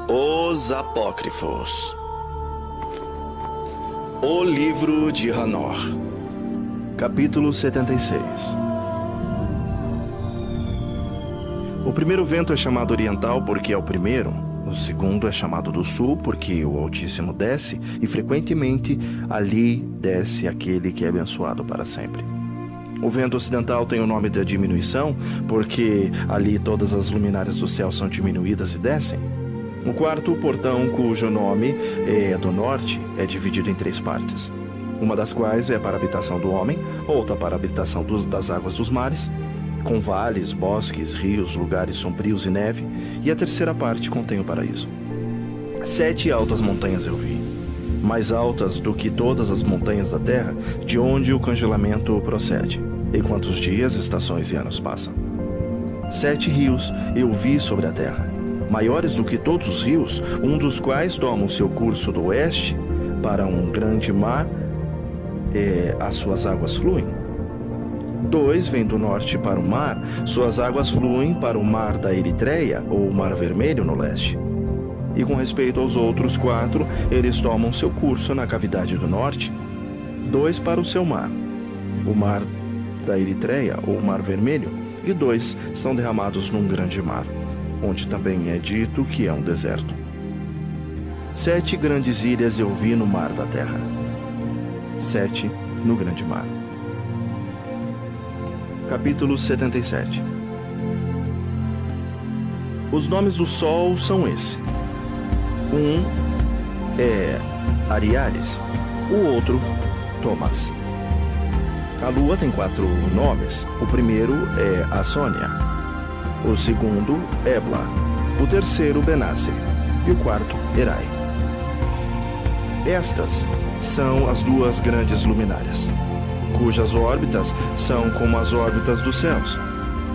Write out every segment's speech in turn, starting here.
Os Apócrifos. O Livro de Hanor. Capítulo 76. O primeiro vento é chamado oriental porque é o primeiro. O segundo é chamado do sul porque o Altíssimo desce e frequentemente ali desce aquele que é abençoado para sempre. O vento ocidental tem o nome da diminuição porque ali todas as luminárias do céu são diminuídas e descem. O quarto portão, cujo nome é do norte, é dividido em 3 partes. Uma das quais é para a habitação do homem, outra para a habitação das águas dos mares, com vales, bosques, rios, lugares sombrios e neve, e a terceira parte contém o paraíso. 7 altas montanhas eu vi, mais altas do que todas as montanhas da terra, de onde o congelamento procede, e quantos dias, estações e anos passam. 7 rios eu vi sobre a terra, maiores do que todos os rios, um dos quais toma o seu curso do oeste para um grande mar, as suas águas fluem. 2 vêm do norte para o mar, suas águas fluem para o mar da Eritreia, ou mar Vermelho no leste. E com respeito aos outros 4, eles tomam seu curso na cavidade do norte. 2 para o seu mar, o mar da Eritreia, ou mar Vermelho, e 2 são derramados num grande mar, onde também é dito que é um deserto. 7 grandes ilhas eu vi no mar da terra, 7 no grande mar. Capítulo 77. Os nomes do sol são esse. Um é Ariares, o outro Tomás. A lua tem 4 nomes. O primeiro é a Sônia, o segundo Ebla, o terceiro Benace e o quarto Erai. Estas são as 2 grandes luminárias, cujas órbitas são como as órbitas dos céus,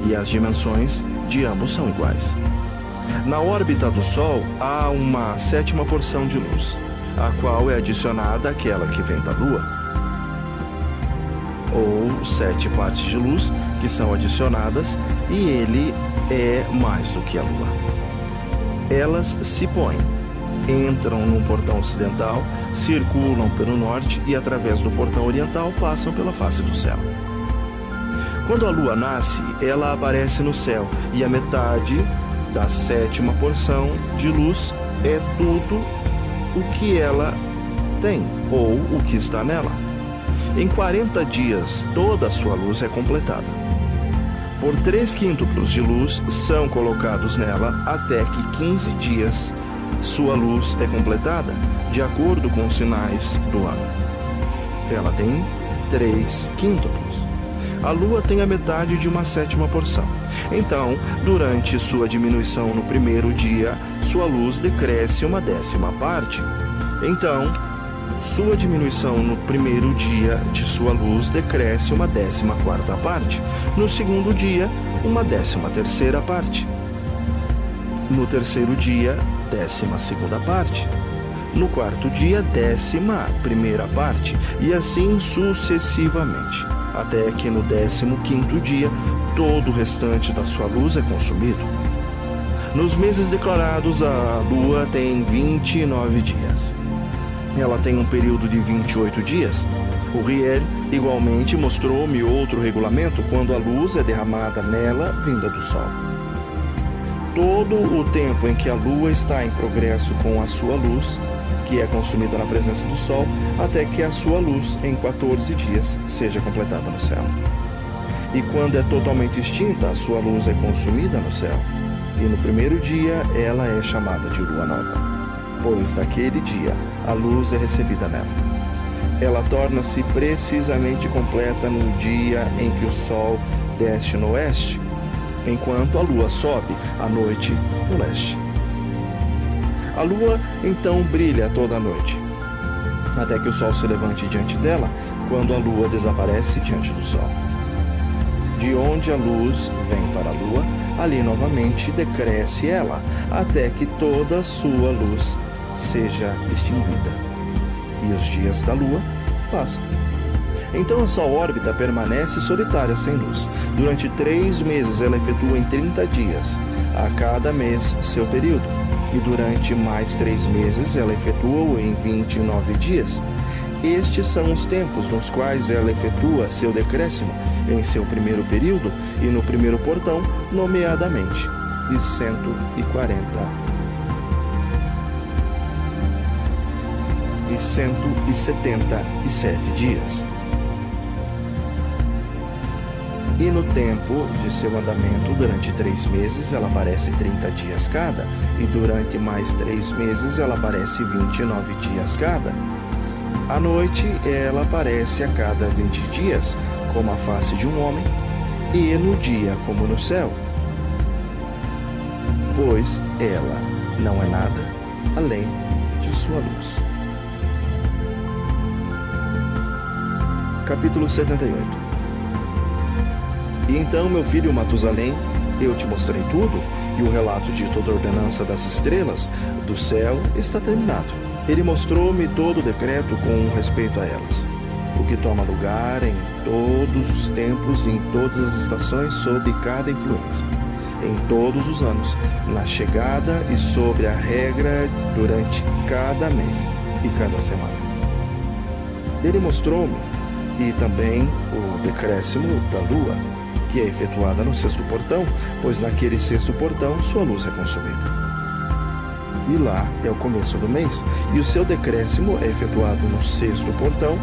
e as dimensões de ambos são iguais. Na órbita do Sol há uma 7ª porção de luz, a qual é adicionada àquela que vem da Lua, ou 7 partes de luz que são adicionadas, e ele é mais do que a Lua. Elas se põem, entram num portão ocidental, circulam pelo norte e através do portão oriental passam pela face do céu. Quando a lua nasce, ela aparece no céu e a metade da 7ª porção de luz é tudo o que ela tem ou o que está nela. Em 40 dias, toda a sua luz é completada. Por 3 quíntuplos de luz são colocados nela até que 15 dias sua luz é completada, de acordo com os sinais do ano. Ela tem 3 quíntuplos. A lua tem a metade de uma 7ª porção. Então, durante sua diminuição no primeiro dia, sua luz decresce uma 10ª parte. Então, sua diminuição no primeiro dia de sua luz decresce uma 14ª parte. No segundo dia, uma 13ª parte. No terceiro dia, 12ª parte. No quarto dia, 11ª parte, e assim sucessivamente, até que no 15º dia, todo o restante da sua luz é consumido. Nos meses declarados, a lua tem 29 dias. Ela tem um período de 28 dias. O Riel igualmente mostrou-me outro regulamento quando a luz é derramada nela vinda do sol. Todo o tempo em que a lua está em progresso com a sua luz, que é consumida na presença do sol, até que a sua luz, em 14 dias, seja completada no céu. E quando é totalmente extinta, a sua luz é consumida no céu. E no primeiro dia, ela é chamada de lua nova, pois naquele dia a luz é recebida nela. Ela torna-se precisamente completa no dia em que o sol desce no oeste, enquanto a lua sobe à noite no leste. A lua então brilha toda a noite, até que o sol se levante diante dela, quando a lua desaparece diante do sol. De onde a luz vem para a lua, ali novamente decresce ela, até que toda a sua luz seja extinguida, e os dias da lua passam. Então a sua órbita permanece solitária sem luz. Durante 3 meses ela efetua em 30 dias, a cada mês seu período. e durante mais 3 meses ela efetua-o em 29 dias. Estes são os tempos nos quais ela efetua seu decréscimo em seu primeiro período e no primeiro portão, nomeadamente, e 177 dias. E no tempo de seu andamento, durante 3 meses, ela aparece 30 dias cada, e durante mais 3 meses ela aparece 29 dias cada. À noite, ela aparece a cada 20 dias, como a face de um homem, e no dia, como no céu. Pois ela não é nada além de sua luz. Capítulo 78. E então, meu filho Matusalém, eu te mostrei tudo, e o relato de toda a ordenança das estrelas do céu está terminado. Ele mostrou-me todo o decreto com respeito a elas, o que toma lugar em todos os tempos e em todas as estações sob cada influência, em todos os anos, na chegada e sobre a regra durante cada mês e cada semana. Ele mostrou-me e também o decréscimo da lua, que é efetuada no 6º portão, pois naquele 6º portão sua luz é consumida. E lá é o começo do mês, e o seu decréscimo é efetuado no 6º portão,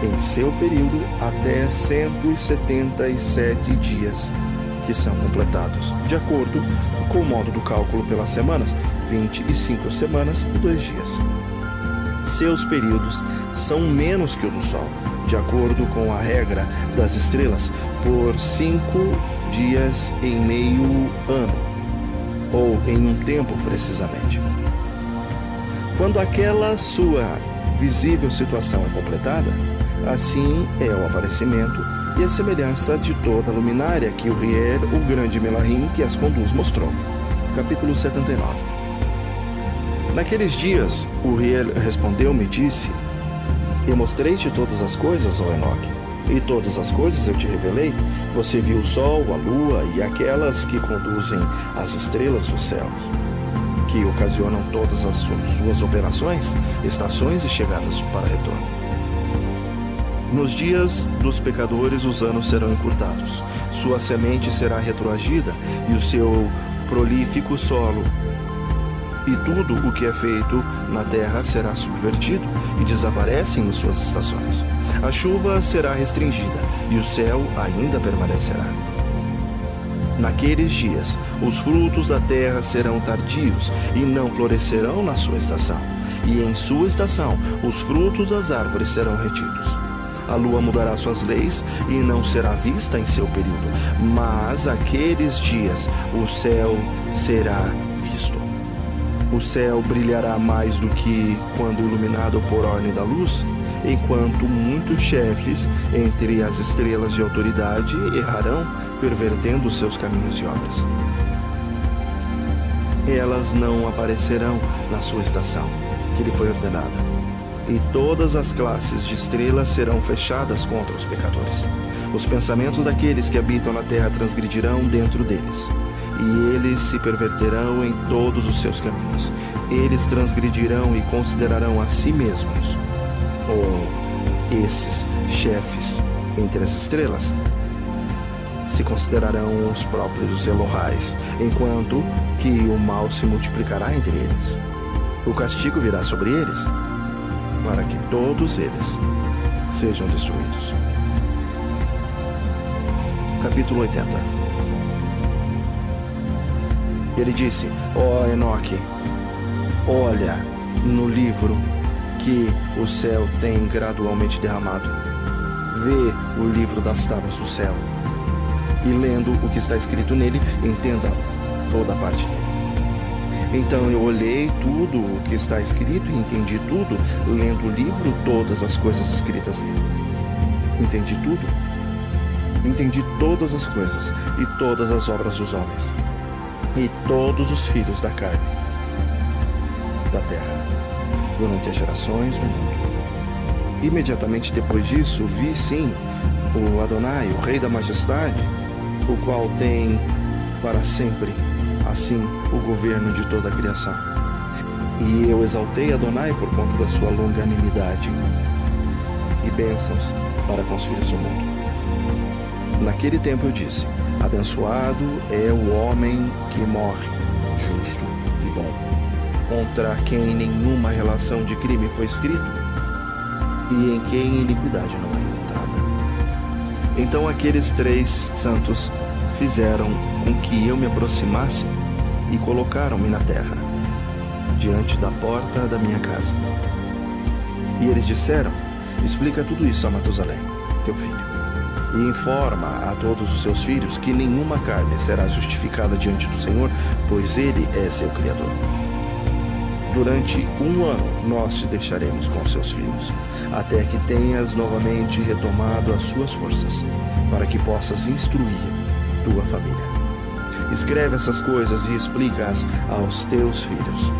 em seu período, até 177 dias, que são completados, de acordo com o modo do cálculo pelas semanas, 25 semanas e 2 dias. Seus períodos são menos que o do Sol, de acordo com a regra das estrelas, por 5 dias em meio ano, ou em um tempo precisamente. Quando aquela sua visível situação é completada, assim é o aparecimento e a semelhança de toda a luminária que o Uriel, o grande Melahim que as conduz, mostrou. Capítulo 79. Naqueles dias, Uriel respondeu-me e disse: Eu mostrei-te todas as coisas, ó Enoque, e todas as coisas eu te revelei. Você viu o sol, a lua e aquelas que conduzem as estrelas dos céus, que ocasionam todas as suas operações, estações e chegadas para retorno. Nos dias dos pecadores os anos serão encurtados, sua semente será retroagida e o seu prolífico solo e tudo o que é feito na terra será subvertido e desaparecem em suas estações. A chuva será restringida e o céu ainda permanecerá. Naqueles dias, os frutos da terra serão tardios e não florescerão na sua estação, e em sua estação os frutos das árvores serão retidos. A lua mudará suas leis e não será vista em seu período, mas aqueles dias o céu será visto. O céu brilhará mais do que quando iluminado por ordem da luz, enquanto muitos chefes entre as estrelas de autoridade errarão, pervertendo seus caminhos e obras. Elas não aparecerão na sua estação, que lhe foi ordenada, e todas as classes de estrelas serão fechadas contra os pecadores. Os pensamentos daqueles que habitam na terra transgredirão dentro deles, e eles se perverterão em todos os seus caminhos. Eles transgredirão e considerarão a si mesmos, ou esses chefes entre as estrelas, se considerarão os próprios Elohais, enquanto que o mal se multiplicará entre eles. O castigo virá sobre eles, para que todos eles sejam destruídos. Capítulo 80. Ele disse: Ó Enoque, olha no livro que o céu tem gradualmente derramado. Vê o livro das tábuas do céu, e lendo o que está escrito nele, entenda toda a parte dele. Então eu olhei tudo o que está escrito e entendi tudo, lendo o livro, todas as coisas escritas nele. Entendi tudo. Entendi todas as coisas e todas as obras dos homens, e todos os filhos da carne, da terra, durante as gerações do mundo. Imediatamente depois disso, vi sim o Adonai, o Rei da Majestade, o qual tem para sempre, assim, o governo de toda a criação. E eu exaltei Adonai por conta da sua longanimidade e bênçãos para com os filhos do mundo. Naquele tempo eu disse: abençoado é o homem que morre, justo e bom, contra quem nenhuma relação de crime foi escrito e em quem iniquidade não é encontrada. Então aqueles 3 santos fizeram com que eu me aproximasse e colocaram-me na terra, diante da porta da minha casa. E eles disseram: explica tudo isso a Matusalém, teu filho, e informa a todos os seus filhos que nenhuma carne será justificada diante do Senhor, pois Ele é seu Criador. Durante 1 ano nós te deixaremos com seus filhos, até que tenhas novamente retomado as suas forças, para que possas instruir tua família. Escreve essas coisas e explica-as aos teus filhos.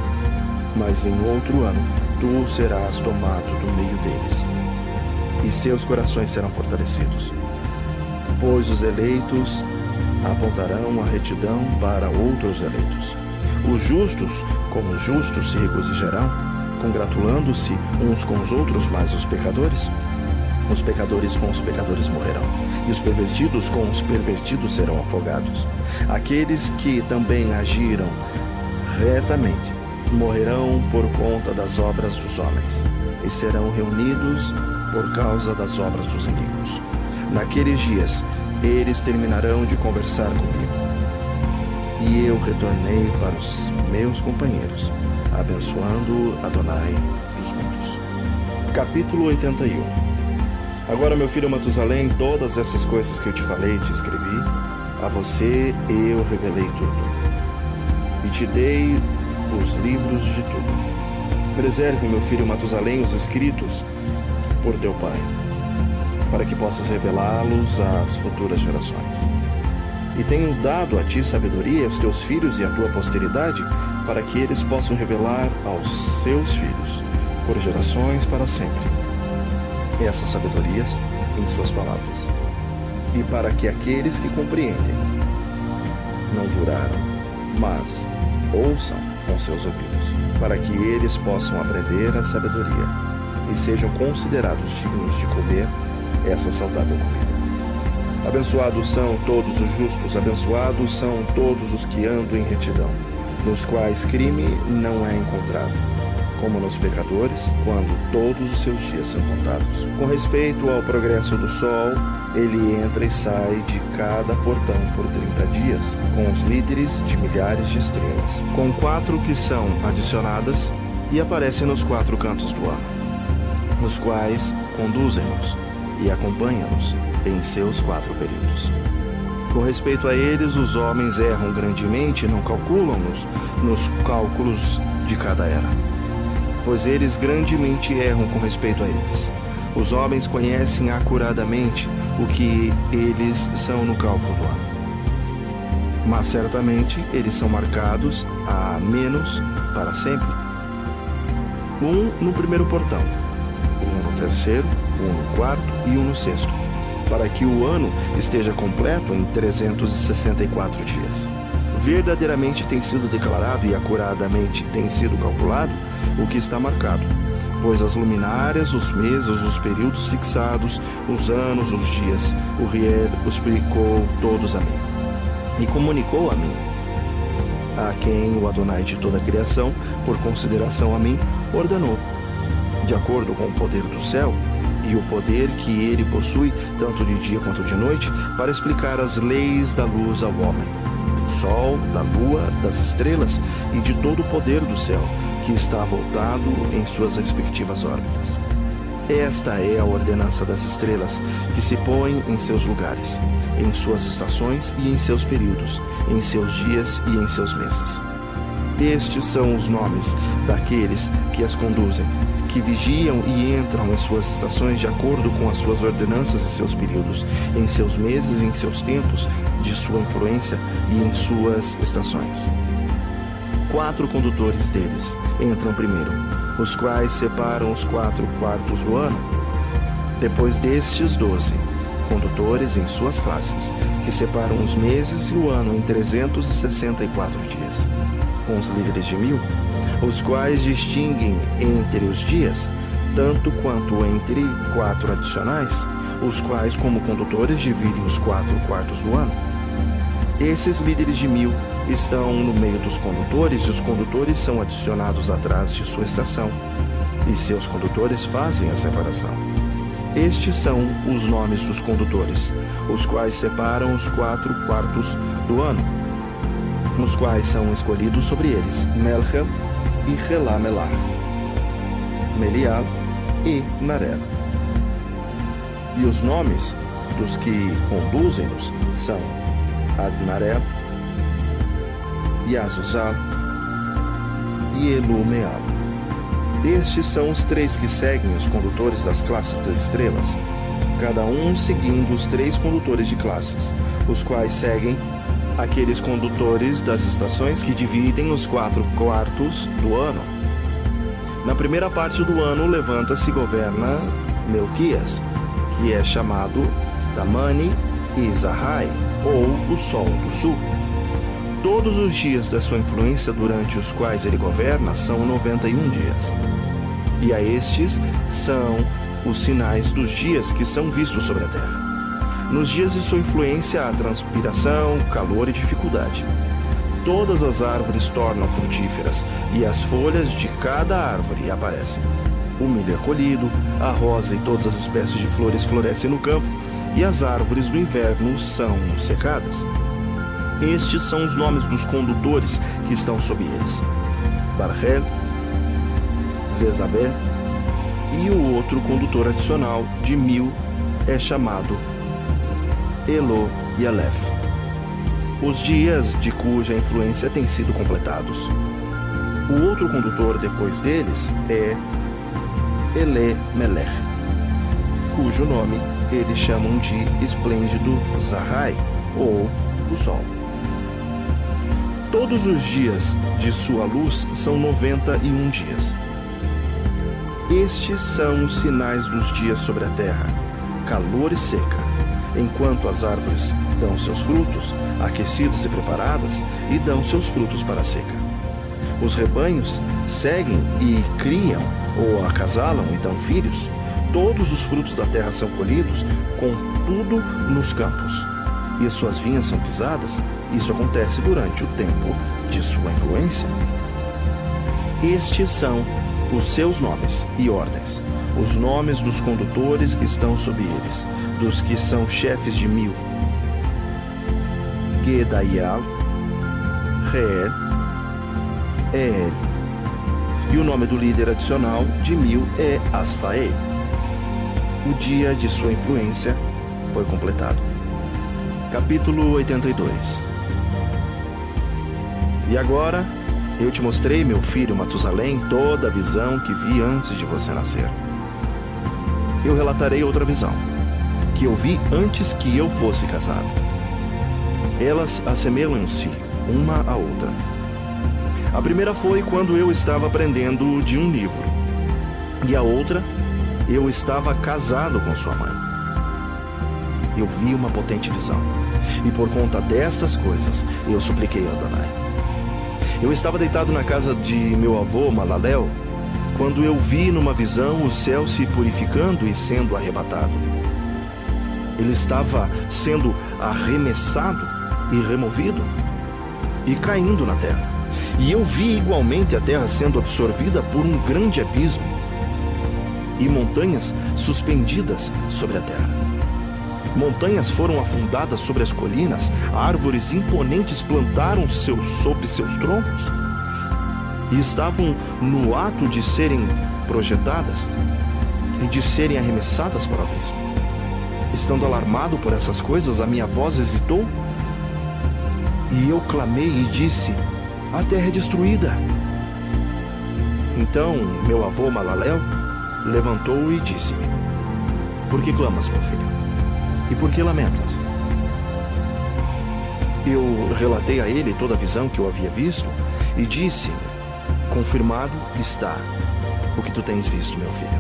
Mas em outro ano tu serás tomado do meio deles, e seus corações serão fortalecidos. Pois os eleitos apontarão a retidão para outros eleitos. Os justos com os justos se regozijarão, congratulando-se uns com os outros, mas os pecadores com os pecadores morrerão, e os pervertidos com os pervertidos serão afogados. Aqueles que também agiram retamente morrerão por conta das obras dos homens, e serão reunidos por causa das obras dos inimigos. Naqueles dias, eles terminarão de conversar comigo, e eu retornei para os meus companheiros, abençoando Adonai dos mundos. Capítulo 81. Agora, meu filho Matusalém, todas essas coisas que eu te falei e te escrevi, a você eu revelei tudo, e te dei os livros de tudo. Preserve, meu filho Matusalém, os escritos por teu pai, para que possas revelá-los às futuras gerações. E tenho dado a ti sabedoria, aos teus filhos e à tua posteridade, para que eles possam revelar aos seus filhos, por gerações para sempre, essas sabedorias em suas palavras. E para que aqueles que compreendem não duraram, mas ouçam com seus ouvidos, para que eles possam aprender a sabedoria e sejam considerados dignos de comer essa saudável comida. Abençoados são todos os justos, abençoados são todos os que andam em retidão, nos quais crime não é encontrado, como nos pecadores, quando todos os seus dias são contados. Com respeito ao progresso do sol, ele entra e sai de cada portão por 30 dias, com os líderes de milhares de estrelas, com 4 que são adicionadas e aparecem nos 4 cantos do ano, os quais conduzem-nos e acompanham-nos em seus 4 períodos. Com respeito a eles, os homens erram grandemente e não calculam-nos nos cálculos de cada era, pois eles grandemente erram com respeito a eles. Os homens conhecem acuradamente o que eles são no cálculo do ano, mas certamente eles são marcados a menos para sempre. 1 no primeiro portão, 1 no terceiro, 1 no quarto e 1 no sexto, para que o ano esteja completo em 364 dias. Verdadeiramente tem sido declarado e acuradamente tem sido calculado o que está marcado, pois as luminárias, os meses, os períodos fixados, os anos, os dias, o Riel os explicou todos a mim, e comunicou a mim, a quem o Adonai de toda a criação, por consideração a mim, ordenou, de acordo com o poder do céu e o poder que ele possui, tanto de dia quanto de noite, para explicar as leis da luz ao homem, do sol, da lua, das estrelas e de todo o poder do céu, que está voltado em suas respectivas órbitas. Esta é a ordenança das estrelas, que se põem em seus lugares, em suas estações e em seus períodos, em seus dias e em seus meses. Estes são os nomes daqueles que as conduzem, que vigiam e entram em suas estações de acordo com as suas ordenanças e seus períodos, em seus meses e em seus tempos de sua influência e em suas estações. 4 condutores deles entram primeiro, os quais separam os 4 quartos do ano. Depois destes 12 condutores em suas classes, que separam os meses e o ano em 364 dias. Com os líderes de 1000, os quais distinguem entre os dias, tanto quanto entre 4 adicionais, os quais, como condutores, dividem os 4 quartos do ano. Esses líderes de 1000 estão no meio dos condutores, e os condutores são adicionados atrás de sua estação, e seus condutores fazem a separação. Estes são os nomes dos condutores, os quais separam os 4 quartos do ano, os quais são escolhidos sobre eles Melchel e Helamelach, Melial e Narel. E os nomes dos que conduzem-nos são Adnarel, Yazuzal e Elumeal. Estes são os 3 que seguem os condutores das classes das estrelas, cada um seguindo os 3 condutores de classes, os quais seguem aqueles condutores das estações que dividem os 4 quartos do ano. Na primeira parte do ano levanta-se e governa Melquias, que é chamado Tamani e Zahai, ou o Sol do Sul. Todos os dias da sua influência durante os quais ele governa são 91 dias. E a estes são os sinais dos dias que são vistos sobre a terra. Nos dias de sua influência há transpiração, calor e dificuldade. Todas as árvores tornam frutíferas e as folhas de cada árvore aparecem. O milho é colhido, a rosa e todas as espécies de flores florescem no campo e as árvores do inverno são secadas. Estes são os nomes dos condutores que estão sob eles: Barhel, Zezabel, e o outro condutor adicional de 1000 é chamado Elo e Aleph. Os dias de cuja influência têm sido completados. O outro condutor depois deles é Elemelech, cujo nome eles chamam de Esplêndido Zahai, ou o Sol. Todos os dias de sua luz são 91 dias. Estes são os sinais dos dias sobre a terra: calor e seca, enquanto as árvores dão seus frutos, aquecidas e preparadas, e dão seus frutos para a seca. Os rebanhos seguem e criam, ou acasalam e dão filhos. Todos os frutos da terra são colhidos, contudo nos campos, e as suas vinhas são pisadas. Isso acontece durante o tempo de sua influência. Estes são os seus nomes e ordens, os nomes dos condutores que estão sob eles, dos que são chefes de 1000: Gedaial, Reel, El. E o nome do líder adicional de 1000 é Asfael. O dia de sua influência foi completado. Capítulo 82. E agora, eu te mostrei, meu filho Matusalém, toda a visão que vi antes de você nascer. Eu relatarei outra visão, que eu vi antes que eu fosse casado. Elas assemelham-se uma à outra. A primeira foi quando eu estava aprendendo de um livro, e a outra, eu estava casado com sua mãe. Eu vi uma potente visão, e por conta destas coisas, eu supliquei a Adonai. Eu estava deitado na casa de meu avô, Malalel, quando eu vi numa visão o céu se purificando e sendo arrebatado. Ele estava sendo arremessado e removido e caindo na terra. E eu vi igualmente a terra sendo absorvida por um grande abismo e montanhas suspendidas sobre a terra. Montanhas foram afundadas sobre as colinas, árvores imponentes plantaram-se sobre seus troncos e estavam no ato de serem projetadas e de serem arremessadas para o abismo. Estando alarmado por essas coisas, a minha voz hesitou e eu clamei e disse: a terra é destruída. Então meu avô Malalel levantou e disse-me: por que clamas, meu filho? E por que lamentas? Eu relatei a ele toda a visão que eu havia visto e disse-me: confirmado está o que tu tens visto, meu filho.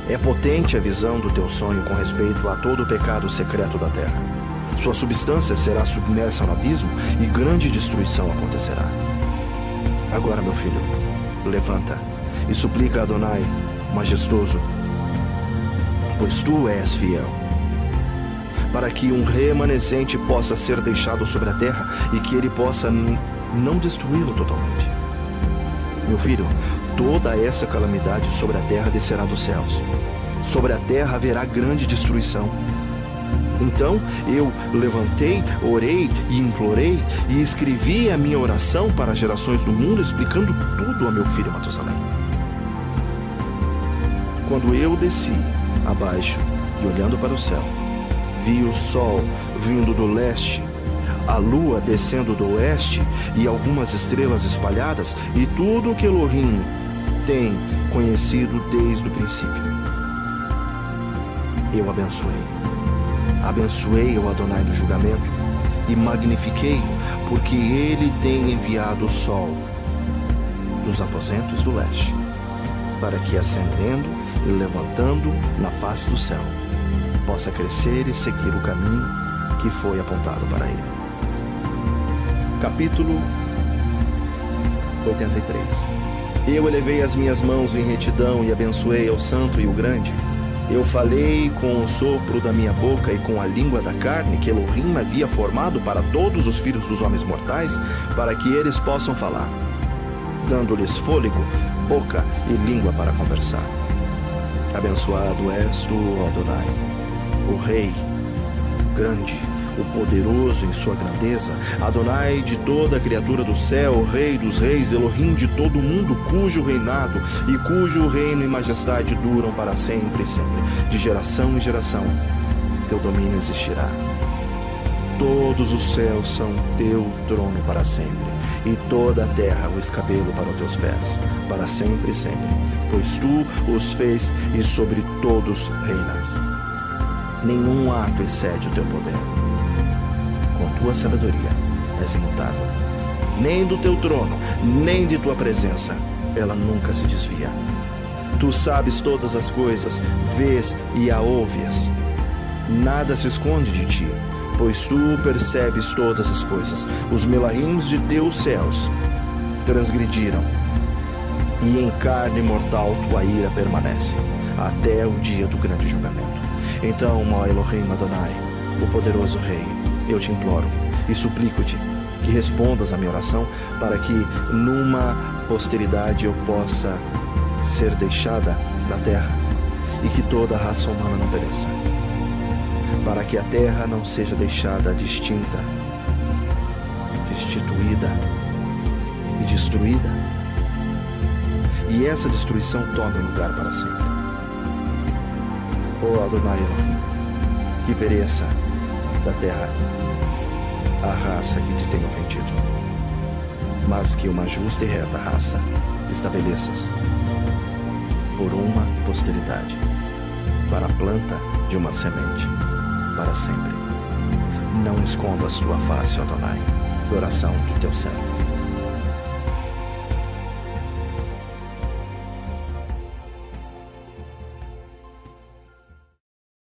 É potente a visão do teu sonho com respeito a todo o pecado secreto da terra. Sua substância será submersa no abismo e grande destruição acontecerá. Agora, meu filho, levanta e suplica a Adonai, majestoso, pois tu és fiel, para que um remanescente possa ser deixado sobre a terra e que ele possa não destruí-lo totalmente. Meu filho, toda essa calamidade sobre a terra descerá dos céus. Sobre a terra haverá grande destruição. Então eu levantei, orei e implorei e escrevi a minha oração para as gerações do mundo, explicando tudo a meu filho Matusalém. Quando eu desci abaixo e olhando para o céu, vi o sol vindo do leste, a lua descendo do oeste e algumas estrelas espalhadas, e tudo o que Elohim tem conhecido desde o princípio. Eu abençoei o Adonai do julgamento e magnifiquei-o, porque ele tem enviado o sol dos aposentos do leste, para que, ascendendo e levantando na face do céu, possa crescer e seguir o caminho que foi apontado para ele. Capítulo 83. Eu elevei as minhas mãos em retidão e abençoei ao santo e o grande. Eu falei com o sopro da minha boca e com a língua da carne que Elohim havia formado para todos os filhos dos homens mortais, para que eles possam falar, dando-lhes fôlego, boca e língua para conversar. Abençoado és tu, ó Adonai, o Rei grande, o poderoso em sua grandeza, Adonai de toda a criatura do céu, o Rei dos reis, Elohim de todo o mundo, cujo reinado e cujo reino e majestade duram para sempre e sempre, de geração em geração, teu domínio existirá. Todos os céus são teu trono para sempre, e toda a terra o escabelo para os teus pés, para sempre e sempre, pois tu os fez e sobre todos reinas. Nenhum ato excede o teu poder. Com tua sabedoria és imutável. Nem do teu trono, nem de tua presença, ela nunca se desvia. Tu sabes todas as coisas, vês e a ouves. Nada se esconde de ti, pois tu percebes todas as coisas. Os melahims de teus céus transgrediram, e em carne mortal tua ira permanece, até o dia do grande julgamento. Então, ó Elohim Adonai, o poderoso Rei, eu te imploro e suplico-te que respondas à minha oração, para que numa posteridade eu possa ser deixada na terra e que toda a raça humana não pereça, para que a terra não seja deixada distinta, destituída e destruída, e essa destruição tome lugar para sempre. Ó Adonai Elohim, que pereça da terra a raça que te tem ofendido, mas que uma justa e reta raça estabeleças por uma posteridade, para a planta de uma semente, para sempre. Não escondas tua face, ó Adonai, da oração do teu servo.